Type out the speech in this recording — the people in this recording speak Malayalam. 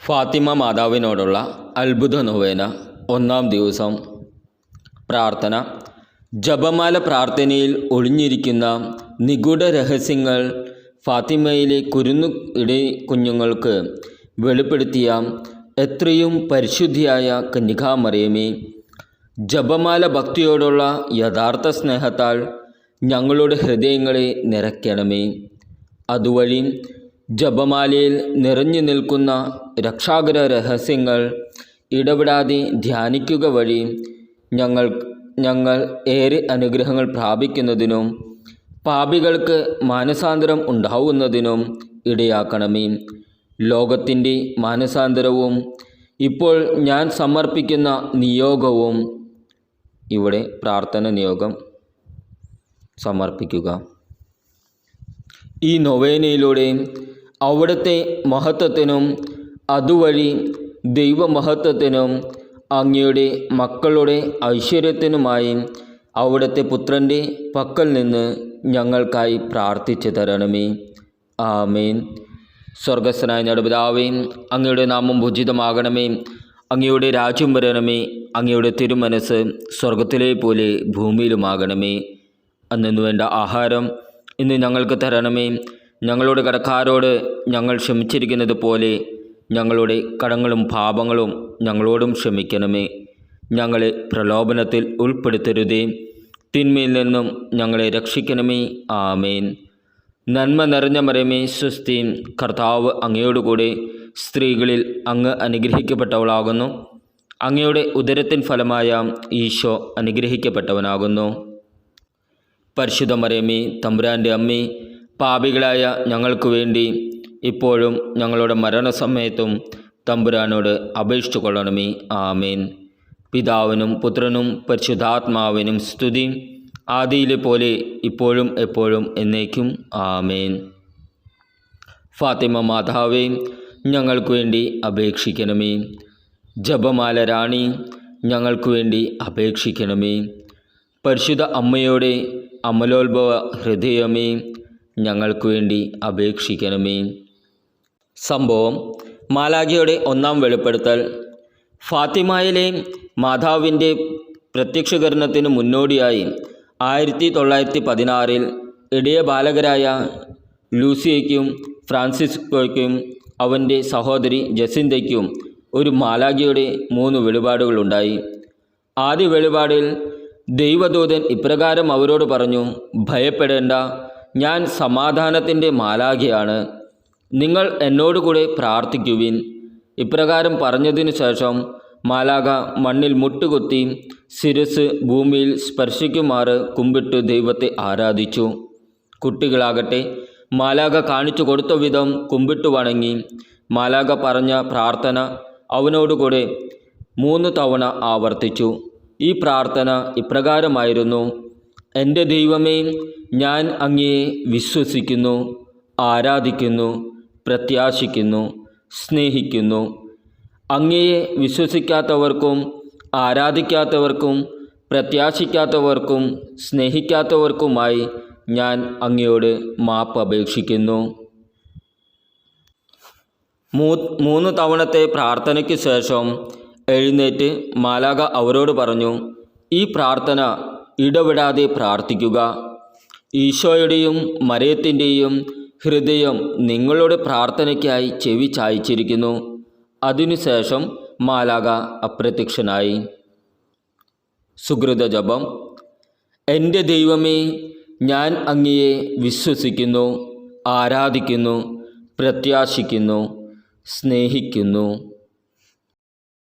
ഫാത്തിമ മാതാവിനോടുള്ള അത്ഭുത നൊവേന ഒന്നാം ദിവസം. പ്രാർത്ഥന. ജപമാല പ്രാർത്ഥനയിൽ ഒളിഞ്ഞിരിക്കുന്ന നിഗൂഢ രഹസ്യങ്ങൾ ഫാത്തിമയിലെ കുഞ്ഞുങ്ങൾക്ക് വെളിപ്പെടുത്തിയ എത്രയും പരിശുദ്ധിയായ കന്യകാമറിയമേ, ജപമാല ഭക്തിയോടുള്ള യഥാർത്ഥ സ്നേഹത്താൽ ഞങ്ങളുടെ ഹൃദയങ്ങളെ നിറയ്ക്കണമേ. അതുവഴി ജപമാലയിൽ നിറഞ്ഞു നിൽക്കുന്ന രക്ഷാകര രഹസ്യങ്ങൾ ഇടപെടാതെ ധ്യാനിക്കുക വഴി ഞങ്ങൾ ഏറെ അനുഗ്രഹങ്ങൾ പ്രാപിക്കുന്നതിനും പാപികൾക്ക് മാനസാന്തരം ഉണ്ടാവുന്നതിനും ഇടയാക്കണമേ. ലോകത്തിൻ്റെ മാനസാന്തരവും ഇപ്പോൾ ഞാൻ സമർപ്പിക്കുന്ന നിയോഗവും. ഇവിടെ പ്രാർത്ഥന നിയോഗം സമർപ്പിക്കുക. ഈ നൊവേനയിലൂടെ അവിടുത്തെ മഹത്വത്തിനും അതുവഴി ദൈവമഹത്വത്തിനും അങ്ങയുടെ മക്കളുടെ ഐശ്വര്യത്തിനുമായി അവിടുത്തെ പുത്രൻ്റെ പക്കൽ നിന്ന് ഞങ്ങൾക്കായി പ്രാർത്ഥിച്ചു തരണമേ. ആമേൻ. സ്വർഗസ്ഥനായ ഞങ്ങളുടെ പിതാവേ, അങ്ങയുടെ നാമം പൂജിതമാകണമേ. അങ്ങയുടെ രാജ്യം വരണമേ. അങ്ങയുടെ തിരുമനസ് സ്വർഗത്തിലെ പോലെ ഭൂമിയിലുമാകണമേ. അന്നു വേണ്ട ആഹാരം ഇന്ന് ഞങ്ങൾക്ക് തരണമേ. ഞങ്ങളുടെ കടക്കാരോട് ഞങ്ങൾ ക്ഷമിച്ചിരിക്കുന്നത് പോലെ ഞങ്ങളുടെ കടങ്ങളും പാപങ്ങളും ഞങ്ങളോടും ക്ഷമിക്കണമേ. ഞങ്ങളെ പ്രലോഭനത്തിൽ ഉൾപ്പെടുത്തരുതേ, തിന്മയിൽ നിന്നും ഞങ്ങളെ രക്ഷിക്കണമേ. ആമേൻ. നന്മ നിറഞ്ഞ മറിയമേ, സ്വസ്തി, കർത്താവ് അങ്ങയോടുകൂടെ സ്ത്രീകളിൽ അങ്ങ് അനുഗ്രഹിക്കപ്പെട്ടവളാകുന്നു. അങ്ങയുടെ ഉദരത്തിൻ ഫലമായ ഈശോ അനുഗ്രഹിക്കപ്പെട്ടവനാകുന്നു. പരിശുദ്ധ മറിയമേ, തമ്പുരാൻ്റെ അമ്മേ, പാപികളായ ഞങ്ങൾക്ക് വേണ്ടി ഇപ്പോഴും ഞങ്ങളുടെ മരണസമയത്തും തമ്പുരാനോട് അപേക്ഷിച്ചു കൊള്ളണമേ. ആമേൻ. പിതാവിനും പുത്രനും പരിശുദ്ധാത്മാവിനും സ്തുതി, ആദിയിലെ പോലെ ഇപ്പോഴും എപ്പോഴും എന്നേക്കും. ആമേൻ. ഫാത്തിമ മാതാവേ, ഞങ്ങൾക്ക് വേണ്ടി അപേക്ഷിക്കണമേ. ജപമാല റാണി, ഞങ്ങൾക്ക് വേണ്ടി അപേക്ഷിക്കണമേ. പരിശുദ്ധ അമ്മയുടെ അമലോത്ഭവ ഹൃദയമേ, ഞങ്ങൾക്ക് വേണ്ടി അപേക്ഷിക്കണമേ. സംഭവം. മാലാഖയുടെ ഒന്നാം വെളിപ്പെടുത്തൽ. ഫാത്തിമയിലെ മാതാവിൻ്റെ പ്രത്യക്ഷീകരണത്തിന് മുന്നോടിയായി 1916 ഇടയ ബാലകരായ ലൂസിയയ്ക്കും ഫ്രാൻസിസ്കോയ്ക്കും അവൻ്റെ സഹോദരി ജസിന്തയ്ക്കും ഒരു മാലാഖയുടെ 3 വെളിപാടുകളുണ്ടായി. ആദ്യ വെളിപാടിൽ ദൈവദൂതൻ ഇപ്രകാരം അവരോട് പറഞ്ഞു: ഭയപ്പെടേണ്ട, ഞാൻ സമാധാനത്തിൻ്റെ മാലാഖയാണ്. നിങ്ങൾ എന്നോടുകൂടെ പ്രാർത്ഥിക്കുവിൻ. ഇപ്രകാരം പറഞ്ഞതിനു ശേഷം മാലാഖ മണ്ണിൽ മുട്ടുകുത്തി ശിരസ് ഭൂമിയിൽ സ്പർശിക്കുമാറ് കുമ്പിട്ട് ദൈവത്തെ ആരാധിച്ചു. കുട്ടികളാകട്ടെ മാലാഖ കാണിച്ചു കൊടുത്ത വിധം കുമ്പിട്ടു വണങ്ങി. മാലാഖ പറഞ്ഞ പ്രാർത്ഥന അവനോടുകൂടെ 3 തവണ ആവർത്തിച്ചു. ഈ പ്രാർത്ഥന ഇപ്രകാരമായിരുന്നു: എൻ്റെ ദൈവമേ, ഞാൻ അങ്ങയെ വിശ്വസിക്കുന്നു, ആരാധിക്കുന്നു, പ്രത്യാശിക്കുന്നു, സ്നേഹിക്കുന്നു. അങ്ങയെ വിശ്വസിക്കാത്തവർക്കും ആരാധിക്കാത്തവർക്കും പ്രത്യാശിക്കാത്തവർക്കും സ്നേഹിക്കാത്തവർക്കുമായി ഞാൻ അങ്ങയോട് മാപ്പ് അപേക്ഷിക്കുന്നു. 3 തവണത്തെ പ്രാർത്ഥനയ്ക്ക് ശേഷം എഴുന്നേറ്റ് മാലാഖ അവരോട് പറഞ്ഞു: ഈ പ്രാർത്ഥന ഇടവിടാതെ പ്രാർത്ഥിക്കുക. ഈശോയുടെയും മറിയത്തിൻ്റെയും ഹൃദയം നിങ്ങളുടെ പ്രാർത്ഥനയ്ക്കായി ചെവി ചായ്ച്ചിരിക്കുന്നു. അതിനുശേഷം മാലാഖ അപ്രത്യക്ഷനായി. സുകൃത ജപം. എൻ്റെ ദൈവമേ, ഞാൻ അങ്ങയെ വിശ്വസിക്കുന്നു, ആരാധിക്കുന്നു, പ്രത്യാശിക്കുന്നു, സ്നേഹിക്കുന്നു.